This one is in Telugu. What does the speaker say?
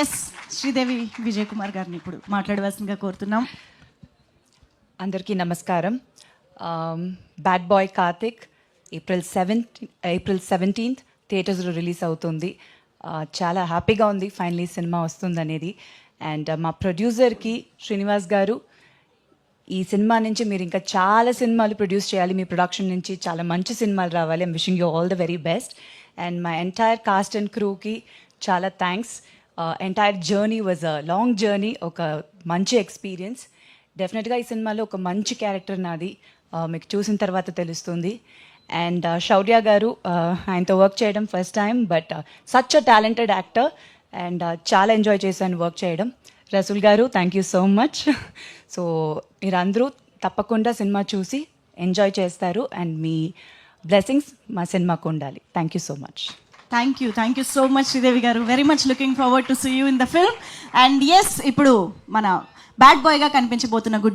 ఎస్ శ్రీదేవి విజయ్ కుమార్ గారిని ఇప్పుడు మాట్లాడవలసిందిగా కోరుతున్నాం. అందరికీ నమస్కారం. Bad boy Karthik April 17th థియేటర్స్లో రిలీజ్ అవుతుంది. చాలా హ్యాపీగా ఉంది ఫైనలీ సినిమా వస్తుందనేది. అండ్ మా ప్రొడ్యూసర్కి శ్రీనివాస్ గారు, ఈ సినిమా నుంచి మీరు ఇంకా చాలా సినిమాలు ప్రొడ్యూస్ చేయాలి, మీ ప్రొడక్షన్ నుంచి చాలా మంచి సినిమాలు రావాలి. I'm wishing you all the very best. And my entire cast and క్రూకి చాలా thanks. Entire journey was a long journey, ఒక మంచి ఎక్స్పీరియన్స్. డెఫినెట్గా ఈ సినిమాలో ఒక మంచి క్యారెక్టర్ నాది, మీకు చూసిన తర్వాత తెలుస్తుంది. అండ్ శౌర్య గారు, ఆయనతో వర్క్ చేయడం first time, but such a talented actor and చాలా ఎంజాయ్ చేశాను వర్క్ చేయడం. రసూల్ గారు, thank you so much. So మీరందరూ తప్పకుండా సినిమా చూసి ఎంజాయ్ చేస్తారు అండ్ మీ బ్లెస్సింగ్స్ మా సినిమాకు ఉండాలి. Thank you so much. Thank you so much Sridevi గారు. Very much looking forward to see you in the film. And yes, ఇప్పుడు మన బ్యాడ్ బాయ్గా కనిపించబోతున్న గుడ్